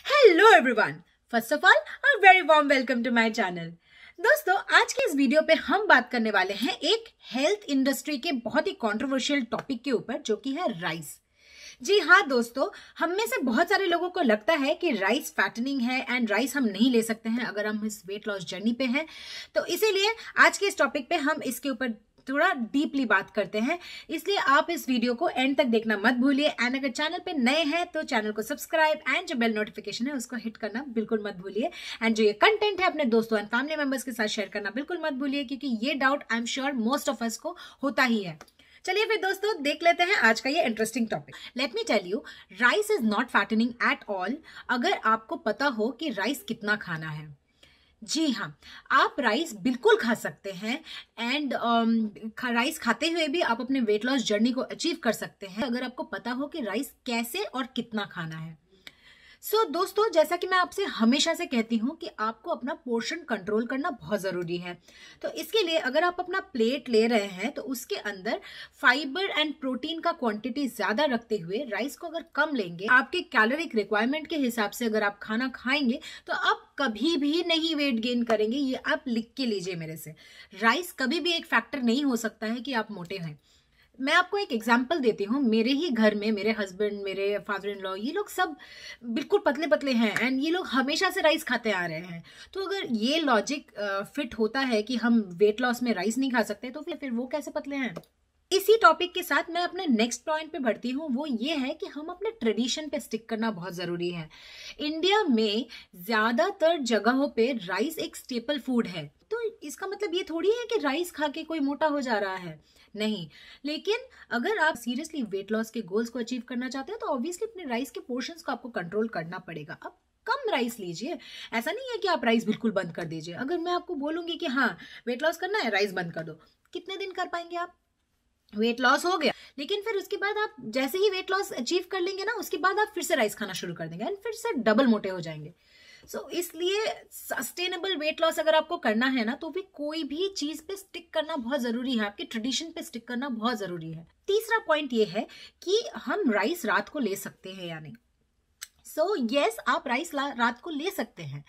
Hello everyone, first of all a very warm welcome to my channel. दोस्तों, आज के इस वीडियो पे हम बात करने वाले हैं एक हेल्थ इंडस्ट्री के बहुत ही कंट्रोवर्शियल टॉपिक के ऊपर, जो कि है राइस। जी हाँ दोस्तों, हम में से बहुत सारे लोगों को लगता है कि राइस फैटनिंग है एंड राइस हम नहीं ले सकते हैं अगर हम इस वेट लॉस जर्नी पे हैं। तो इसीलिए आज के इस टॉपिक पे हम इसके ऊपर थोड़ा डीपली बात करते हैं। इसलिए आप इस वीडियो को एंड तक देखना मत भूलिए एंड अगर चैनल पे नए हैं तो चैनल को सब्सक्राइब एंड जो बेल नोटिफिकेशन है उसको हिट करना बिल्कुल मत भूलिए एंड जो ये कंटेंट है अपने दोस्तों एंड फैमिली मेंबर्स के साथ शेयर करना बिल्कुल मत भूलिए, क्योंकि ये doubt I am sure most of us को होता ही है। चलिए फिर दोस्तों देख लेते हैं आज का ये interesting topic. Let me tell you, rice is not fattening at all अगर आपको पता हो कि राइस कितना खाना है। जी हाँ, आप राइस बिल्कुल खा सकते हैं एंड राइस खाते हुए भी आप अपने वेट लॉस जर्नी को अचीव कर सकते हैं अगर आपको पता हो कि राइस कैसे और कितना खाना है। दोस्तों, जैसा कि मैं आपसे हमेशा से कहती हूँ कि आपको अपना पोर्शन कंट्रोल करना बहुत ज़रूरी है। तो इसके लिए अगर आप अपना प्लेट ले रहे हैं तो उसके अंदर फाइबर एंड प्रोटीन का क्वांटिटी ज़्यादा रखते हुए राइस को अगर कम लेंगे, आपके कैलोरिक रिक्वायरमेंट के हिसाब से अगर आप खाना खाएंगे तो आप कभी भी नहीं वेट गेन करेंगे। ये आप लिख के लीजिए मेरे से। राइस कभी भी एक फैक्टर नहीं हो सकता है कि आप मोटे हैं। मैं आपको एक एग्जाम्पल देती हूँ। मेरे ही घर में मेरे हस्बैंड, मेरे फादर इन लॉ, ये लोग सब बिल्कुल पतले पतले हैं एंड ये लोग हमेशा से राइस खाते आ रहे हैं। तो अगर ये लॉजिक फिट होता है कि हम वेट लॉस में राइस नहीं खा सकते तो फिर वो कैसे पतले हैं। इसी टॉपिक के साथ मैं अपने नेक्स्ट पॉइंट पे बढ़ती हूँ। वो ये है कि हम अपने ट्रेडिशन पे स्टिक करना बहुत जरूरी है। इंडिया में ज्यादातर जगहों पे राइस एक स्टेपल फूड है। तो इसका मतलब ये थोड़ी है कि राइस खा के कोई मोटा हो जा रहा है, नहीं। लेकिन अगर आप सीरियसली वेट लॉस के गोल्स को अचीव करना चाहते हैं तो ऑब्वियसली अपने राइस के पोर्शंस को आपको कंट्रोल करना पड़ेगा। अब कम राइस लीजिए, ऐसा नहीं है कि आप राइस बिल्कुल बंद कर दीजिए। अगर मैं आपको बोलूंगी कि हाँ वेट लॉस करना है, राइस बंद कर दो, कितने दिन कर पाएंगे आप? वेट लॉस हो गया, लेकिन फिर उसके बाद आप जैसे ही वेट लॉस अचीव कर लेंगे ना, उसके बाद आप फिर से राइस खाना शुरू कर देंगे एंड फिर से डबल मोटे हो जाएंगे। इसलिए सस्टेनेबल वेट लॉस अगर आपको करना है ना, तो फिर कोई भी चीज पे स्टिक करना बहुत जरूरी है। आपके ट्रेडिशन पे स्टिक करना बहुत जरूरी है। तीसरा पॉइंट ये है कि हम राइस रात को ले सकते हैं या नहीं। यस, आप राइस रात को ले सकते हैं,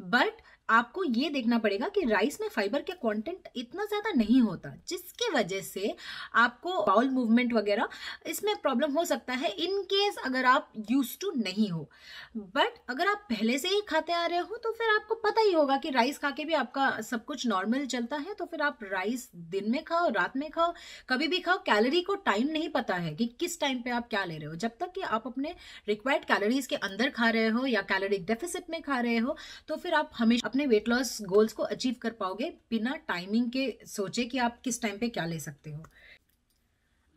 बट आपको ये देखना पड़ेगा कि राइस में फाइबर के कंटेंट इतना ज्यादा नहीं होता, जिसकी वजह से आपको बाउल मूवमेंट वगैरह इसमें प्रॉब्लम हो सकता है इन केस अगर आप यूज्ड टू नहीं हो। बट अगर आप पहले से ही खाते आ रहे हो तो फिर आपको पता ही होगा कि राइस खा के भी आपका सब कुछ नॉर्मल चलता है। तो फिर आप राइस दिन में खाओ, रात में खाओ, कभी भी खाओ। कैलोरी को टाइम नहीं पता है कि किस टाइम पे आप क्या ले रहे हो। जब तक कि आप अपने रिक्वायर्ड कैलोरीज के अंदर खा रहे हो या कैलोरिक डेफिसिट में खा रहे हो, तो फिर आप हमेशा अपने वेट लॉस गोल्स को अचीव कर पाओगे बिना टाइमिंग के सोचे कि आप किस टाइम पे क्या ले सकते हो।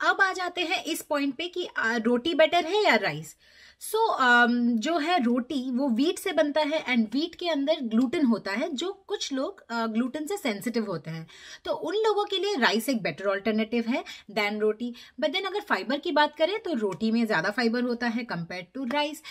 अब आ जाते हैं इस पॉइंट पे कि रोटी बेटर है या राइस। जो है रोटी वो वीट से बनता है एंड वीट के अंदर ग्लूटेन होता है, जो कुछ लोग ग्लूटेन से सेंसिटिव होते हैं। तो उन लोगों के लिए राइस एक बेटर ऑल्टरनेटिव है देन रोटी। बट देन अगर फाइबर की बात करें तो रोटी में ज्यादा फाइबर होता है कंपेयर टू राइस।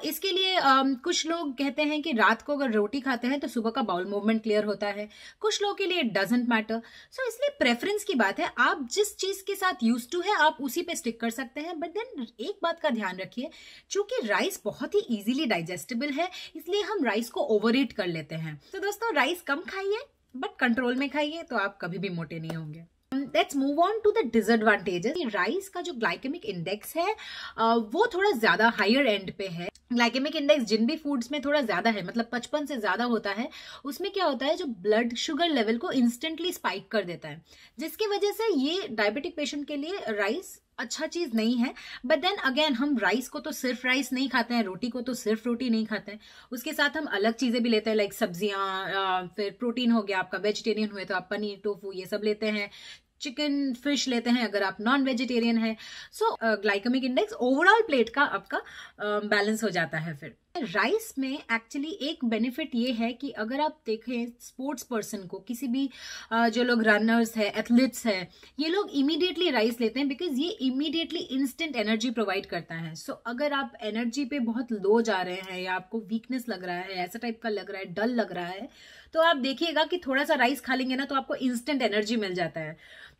इसके लिए कुछ लोग कहते हैं कि रात को अगर रोटी खाते हैं तो सुबह का बाउल मूवमेंट क्लियर होता है। कुछ लोगों के लिए इट डजंट मैटर। इसलिए प्रेफरेंस की बात है। आप जिस चीज के साथ यूज्ड टू है आप उसी पे स्टिक कर सकते हैं। बट देन एक बात का ध्यान रखिए, चूंकि राइस बहुत ही इजीली डाइजेस्टेबल है, इसलिए हम राइस को ओवर ईट कर लेते हैं। तो दोस्तों, राइस कम खाइए बट कंट्रोल में खाइए, तो आप कभी भी मोटे नहीं होंगे। Let's move on to the disadvantages. Rice का जो ग्लाइकेमिक इंडेक्स है वो थोड़ा ज्यादा हायर एंड पे है। ग्लाइकेमिक इंडेक्स जिन भी फूड्स में थोड़ा ज्यादा है, मतलब 55 से ज्यादा होता है, उसमें क्या होता है, जो ब्लड शुगर लेवल को इंस्टेंटली स्पाइक कर देता है, जिसकी वजह से ये डायबिटिक पेशेंट के लिए राइस अच्छा चीज नहीं है। बट देन अगेन, हम राइस को तो सिर्फ राइस नहीं खाते हैं, रोटी को तो सिर्फ रोटी नहीं खाते हैं, उसके साथ हम अलग चीजें भी लेते हैं, लाइक सब्जियां, फिर प्रोटीन हो गया आपका, वेजिटेरियन हुए तो आप पनीर, टोफू ये सब लेते हैं, चिकन, फिश लेते हैं अगर आप नॉन वेजिटेरियन है। ग्लाइकेमिक इंडेक्स ओवरऑल प्लेट का आपका बैलेंस हो जाता है। फिर राइस में एक्चुअली एक बेनिफिट ये है कि अगर आप देखें स्पोर्ट्स पर्सन को, किसी भी जो लोग रनर्स है, एथलीट्स है, ये लोग इमीडिएटली राइस लेते हैं बिकॉज ये इमीडिएटली इंस्टेंट एनर्जी प्रोवाइड करता है। अगर आप एनर्जी पे बहुत लो जा रहे हैं या आपको वीकनेस लग रहा है, ऐसा टाइप का लग रहा है, डल लग रहा है, तो आप देखिएगा कि थोड़ा सा राइस खा लेंगे ना तो आपको इंस्टेंट एनर्जी मिल जाता है।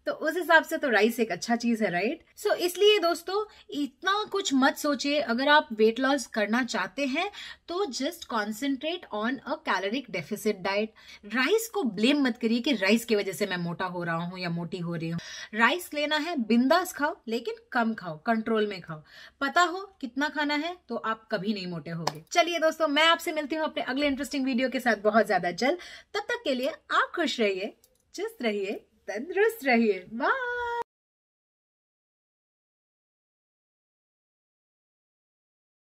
तो उस हिसाब से तो राइस एक अच्छा चीज है, राइट? सो इसलिए दोस्तों इतना कुछ मत सोचिए। अगर आप वेट लॉस करना चाहते हैं तो just concentrate on a caloric deficit diet. Rice को ब्लेम मत करिए कि राइस की वजह से मैं मोटा हो रहा हूं या मोटी हो रही हूँ। राइस लेना है, बिंदास खाओ, लेकिन कम खाओ, कंट्रोल में खाओ। पता हो कितना खाना है तो आप कभी नहीं मोटे होगे। चलिए दोस्तों, मैं आपसे मिलती हूँ अपने अगले इंटरेस्टिंग वीडियो के साथ बहुत ज्यादा जल्द। तब तक के लिए आप खुश रहिए, चुस्त रहिए, तंदुरुस्त रहिए। बाय।